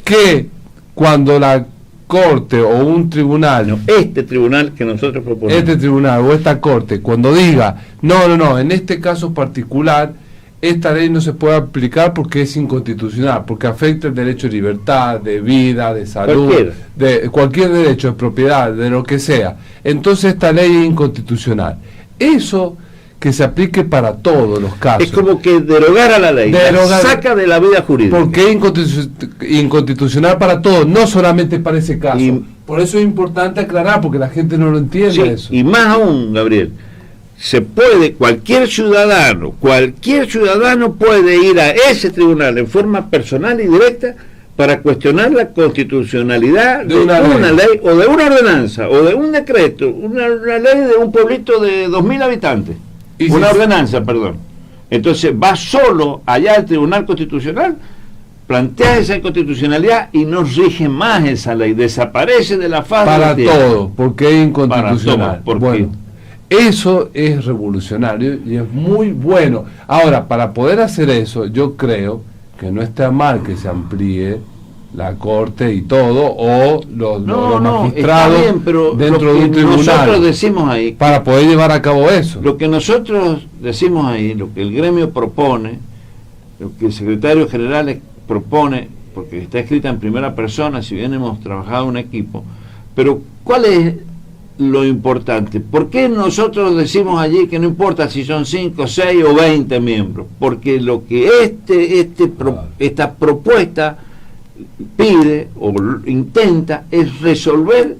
Que cuando la Corte o un tribunal... No, este tribunal que nosotros proponemos. Este tribunal o esta Corte, cuando diga, no, en este caso particular, esta ley no se puede aplicar porque es inconstitucional, porque afecta el derecho de libertad, de vida, de salud, de cualquier derecho de propiedad, de lo que sea. Entonces esta ley es inconstitucional. Eso que se aplique para todos los casos. Es como que derogar a la ley, la saca de la vida jurídica. Porque es inconstitucional para todos, no solamente para ese caso. Por eso es importante aclarar, porque la gente no lo entiende, sí, eso. Y más aún, Gabriel, se puede, cualquier ciudadano puede ir a ese tribunal en forma personal y directa para cuestionar la constitucionalidad de de una ley o de una ordenanza o de un decreto, una ley de un pueblito de 2.000 habitantes, ¿Y una si- ordenanza, perdón. Entonces va solo allá al Tribunal Constitucional, plantea esa inconstitucionalidad y no rige más esa ley, desaparece de la faz de para la tierra. todo, porque es inconstitucional. Para todo, ¿por qué? Bueno, eso es revolucionario y es muy bueno. Ahora, para poder hacer eso, yo creo que no está mal que se amplíe la corte y todo, o los magistrados está bien, pero dentro lo de que un tribunal, nosotros decimos ahí, para poder llevar a cabo eso. lo que nosotros decimos ahí, lo que el gremio propone, lo que el secretario general propone, porque está escrita en primera persona, si bien hemos trabajado en equipo, pero ¿cuál es lo importante? ¿Por qué nosotros decimos allí que no importa si son 5, 6 o 20 miembros? Porque lo que esta propuesta pide o intenta es resolver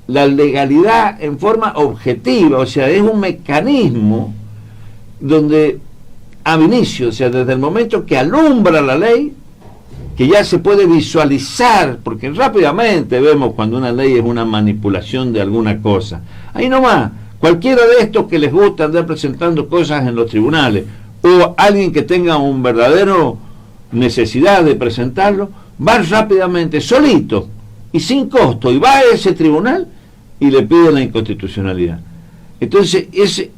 la legalidad en forma objetiva, o sea, es un mecanismo donde ab inicio, o sea, desde el momento que alumbra la ley, que ya se puede visualizar, porque rápidamente vemos cuando una ley es una manipulación de alguna cosa. Ahí nomás, cualquiera de estos que les gusta andar presentando cosas en los tribunales, o alguien que tenga un verdadero necesidad de presentarlo, va rápidamente, solito y sin costo, y va a ese tribunal y le pide la inconstitucionalidad. Entonces,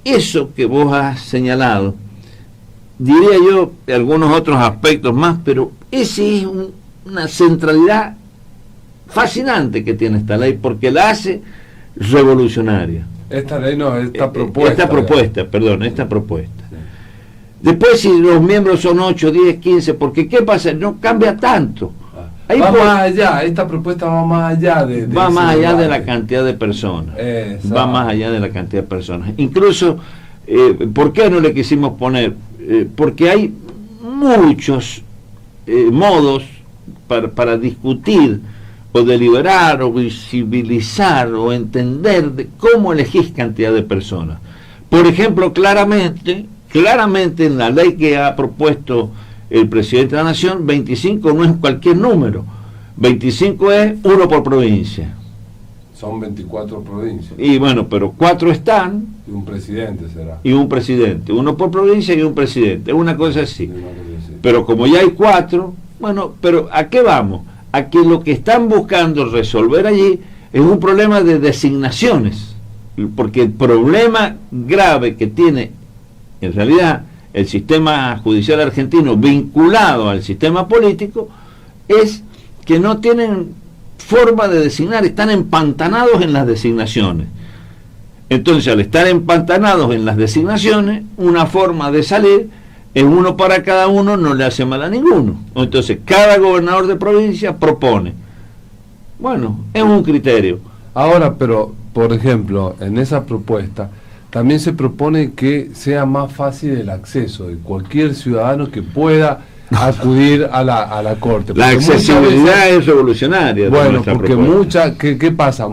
eso que vos has señalado, diría yo algunos otros aspectos más, pero ese es una centralidad fascinante que tiene esta ley, porque la hace revolucionaria. Esta ley no, esta propuesta. Esta propuesta. Después, si los miembros son 8, 10, 15, porque ¿qué pasa? No cambia tanto. Ahí va más allá, esta propuesta va más allá va más allá de la cantidad de personas. Exacto. Va más allá de la cantidad de personas. Incluso, ¿por qué no le quisimos poner? Porque hay muchos modos para discutir o deliberar o visibilizar o entender de cómo elegís cantidad de personas. Por ejemplo, claramente en la ley que ha propuesto el presidente de la Nación, 25 no es cualquier número, 25 es uno por provincia. Son 24 provincias. Y bueno, pero 4 están. Y un presidente será. Y un presidente, uno por provincia y un presidente, es una cosa así. Pero como ya hay 4, bueno, pero ¿a qué vamos? A que lo que están buscando resolver allí es un problema de designaciones, porque el problema grave que tiene en realidad el sistema judicial argentino vinculado al sistema político es que no tienen forma de designar, están empantanados en las designaciones. Entonces, al estar empantanados en las designaciones, una forma de salir es uno para cada uno, no le hace mal a ninguno. Entonces, cada gobernador de provincia propone. Bueno, es un criterio. Ahora, pero, por ejemplo, en esa propuesta también se propone que sea más fácil el acceso de cualquier ciudadano que pueda acudir a la corte. La accesibilidad es revolucionaria. Bueno, porque ¿qué pasa?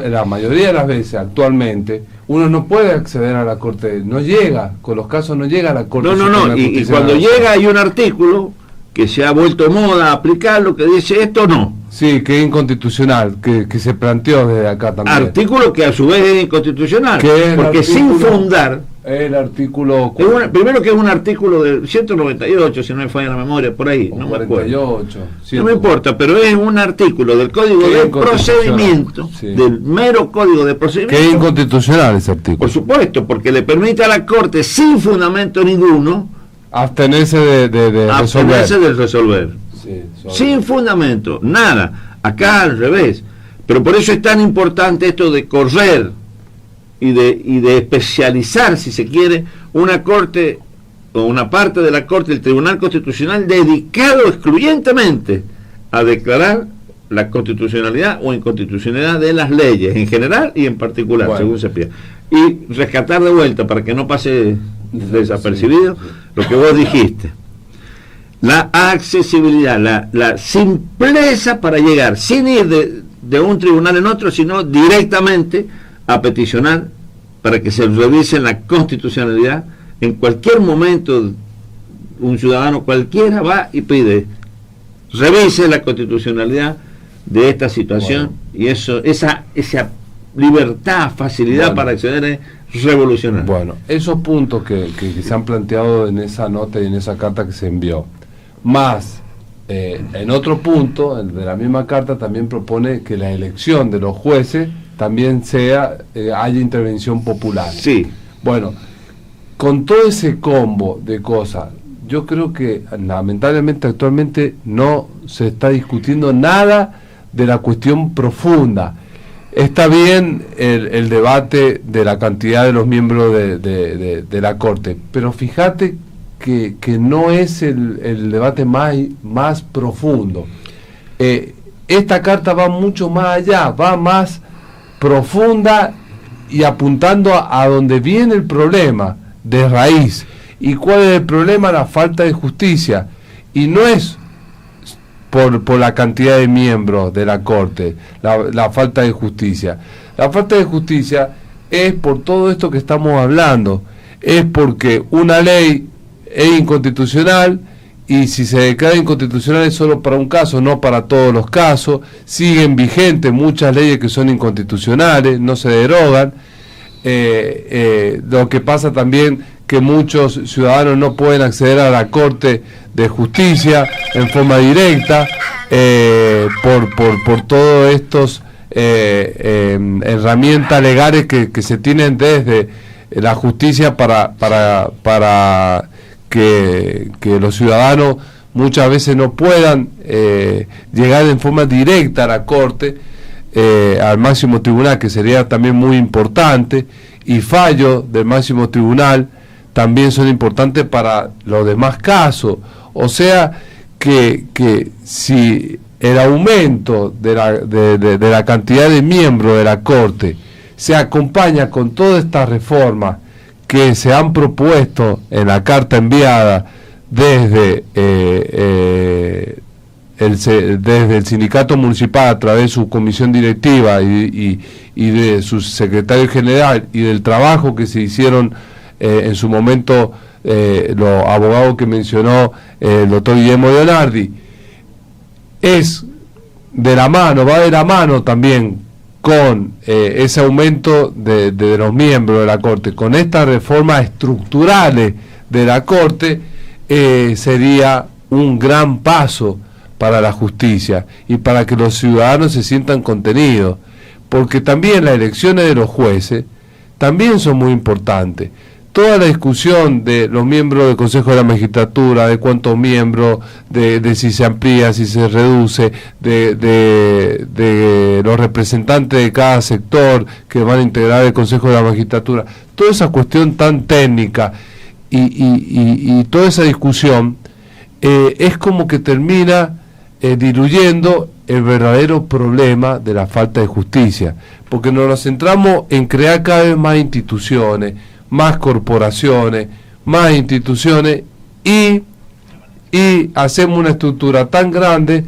La mayoría de las veces actualmente uno no puede acceder a la corte, no llega, con los casos no llega a la corte. No, y cuando llega hay un artículo que se ha vuelto moda a aplicarlo que dice esto no. Sí, que es inconstitucional, que se planteó desde acá también. Artículo que a su vez es inconstitucional, porque sin fundar... El artículo... primero que es un artículo del 198, si no me falla la memoria, por ahí, no 48, no me importa, pero es un artículo del Código de Procedimiento, sí, del mero Código de Procedimiento. Que es inconstitucional ese artículo. Por supuesto, porque le permite a la Corte, sin fundamento ninguno, abstenerse de resolver. Sí, sin fundamento, nada. Acá al revés. Pero por eso es tan importante esto de correr y de especializar, si se quiere, una corte o una parte de la Corte, el Tribunal Constitucional, dedicado excluyentemente a declarar la constitucionalidad o inconstitucionalidad de las leyes en general y en particular, bueno, según se pida. Y rescatar de vuelta, para que no pase desapercibido, lo que vos dijiste. La accesibilidad, la simpleza para llegar, sin ir de un tribunal en otro, sino directamente a peticionar para que se revise la constitucionalidad. En cualquier momento un ciudadano cualquiera va y pide revise la constitucionalidad de esta situación, y esa libertad, facilidad para acceder es revolucionaria. Bueno, esos puntos que se han planteado en esa nota y en esa carta que se envió, más en otro punto, el de la misma carta, también propone que la elección de los jueces también haya intervención popular. Sí. Bueno, con todo ese combo de cosas, yo creo que lamentablemente actualmente no se está discutiendo nada de la cuestión profunda. Está bien el debate de la cantidad de los miembros de la Corte, pero fíjate que no es el debate más profundo. Esta carta va mucho más allá, va más profunda y apuntando a donde viene el problema de raíz. ¿Y cuál es el problema? La falta de justicia. Y no es por la cantidad de miembros de la Corte, la falta de justicia. La falta de justicia es por todo esto que estamos hablando. Es porque una ley es inconstitucional, y si se declara inconstitucional es solo para un caso, no para todos los casos. Siguen vigentes muchas leyes que son inconstitucionales, no se derogan. Lo que pasa también que muchos ciudadanos no pueden acceder a la Corte de Justicia en forma directa por todos estos herramientas legales que se tienen desde la justicia para que los ciudadanos muchas veces no puedan llegar en forma directa a la Corte, al máximo tribunal, que sería también muy importante, y fallos del máximo tribunal también son importantes para los demás casos. O sea que si el aumento de la cantidad de miembros de la Corte se acompaña con todas estas reformas que se han propuesto en la carta enviada desde el sindicato municipal a través de su comisión directiva y de su secretario general, y del trabajo que se hicieron en su momento los abogados que mencionó el doctor Guillermo Leonardi, va de la mano también con ese aumento de los miembros de la Corte, con estas reformas estructurales de la Corte, sería un gran paso para la justicia y para que los ciudadanos se sientan contenidos, porque también las elecciones de los jueces también son muy importantes. Toda la discusión de los miembros del Consejo de la Magistratura, de cuántos miembros, de si se amplía, si se reduce, de los representantes de cada sector que van a integrar el Consejo de la Magistratura, toda esa cuestión tan técnica y toda esa discusión es como que termina diluyendo el verdadero problema de la falta de justicia, porque nos centramos en crear cada vez más instituciones, más corporaciones, más instituciones, y hacemos una estructura tan grande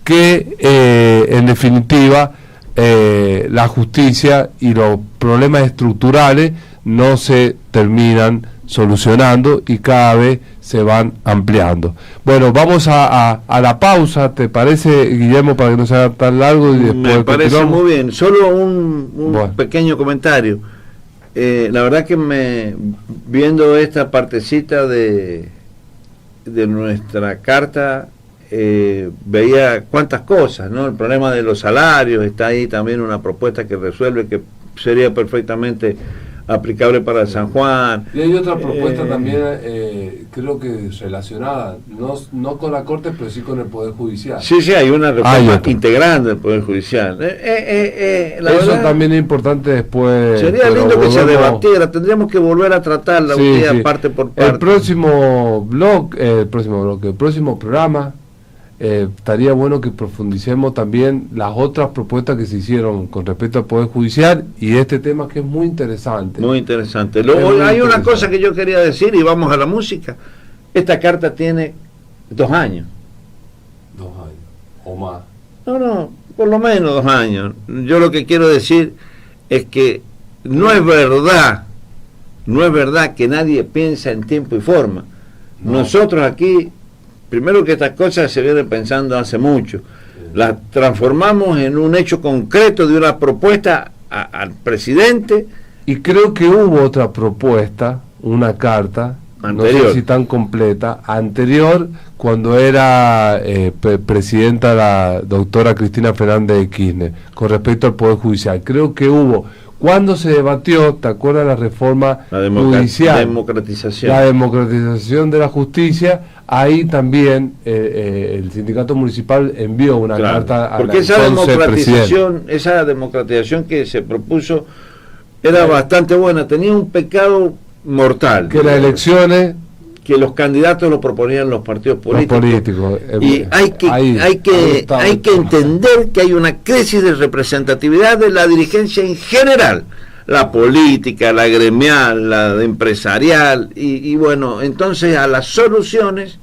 que en definitiva la justicia y los problemas estructurales no se terminan solucionando y cada vez se van ampliando. Bueno, vamos a la pausa, ¿te parece, Guillermo, para que no sea tan largo? Y después me parece muy bien. Solo un pequeño comentario. La verdad que viendo esta partecita de nuestra carta, veía cuántas cosas, ¿no? El problema de los salarios, está ahí también una propuesta que resuelve, que sería perfectamente aplicable para San Juan. Y hay otra propuesta también, creo que relacionada, no con la Corte, pero sí con el Poder Judicial. Sí, hay una reforma integrando el Poder Judicial. Eso también es importante después. Sería lindo que se debatiera, tendríamos que volver a tratarla un día parte por parte. El próximo programa, estaría bueno que profundicemos también las otras propuestas que se hicieron con respecto al Poder Judicial y este tema que es muy interesante. Muy interesante. Hay una cosa que yo quería decir y vamos a la música. Esta carta tiene 2 años. 2 años o más. No, por lo menos 2 años. Yo lo que quiero decir es que no es verdad que nadie piensa en tiempo y forma. Nosotros aquí primero que estas cosas se vienen pensando hace mucho, las transformamos en un hecho concreto de una propuesta al presidente. Y creo que hubo otra propuesta, una carta, Anterior. no sé si tan completa, anterior, cuando era presidenta la doctora Cristina Fernández de Kirchner, con respecto al Poder Judicial. Creo que hubo, cuando se debatió, ¿te acuerdas la reforma judicial? Democratización. La democratización de la justicia, ahí también el sindicato municipal envió una carta a porque esa democratización que se propuso era bastante buena, tenía un pecado mortal. Que las elecciones... que los candidatos lo proponían los partidos políticos. Y hay que entender que hay una crisis de representatividad de la dirigencia en general, la política, la gremial, la empresarial, y bueno, entonces a las soluciones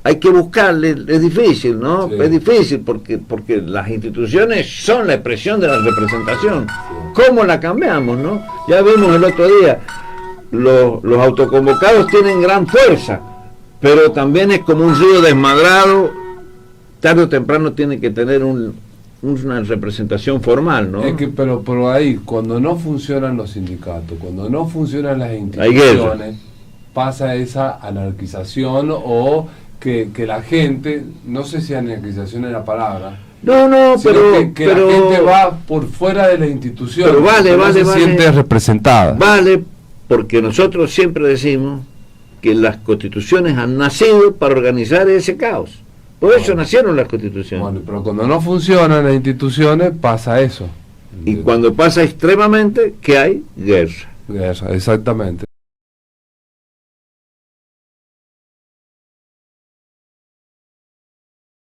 hay que buscarle. Es difícil, ¿no? Sí. Es difícil porque las instituciones son la expresión de la representación. ¿Cómo la cambiamos, no? Ya vimos el otro día, los autoconvocados tienen gran fuerza, pero también es como un río desmadrado, tarde o temprano tiene que tener una representación formal, ¿no? Es que, pero ahí, cuando no funcionan los sindicatos, cuando no funcionan las instituciones, pasa esa anarquización o que la gente, no sé si anarquización es la palabra, pero la gente va por fuera de las instituciones, pero se siente representada. Vale, porque nosotros siempre decimos que las constituciones han nacido para organizar ese caos. Por eso nacieron las constituciones. Bueno, pero cuando no funcionan las instituciones pasa eso. Y cuando pasa extremadamente, ¿qué hay? Guerra. Guerra, exactamente.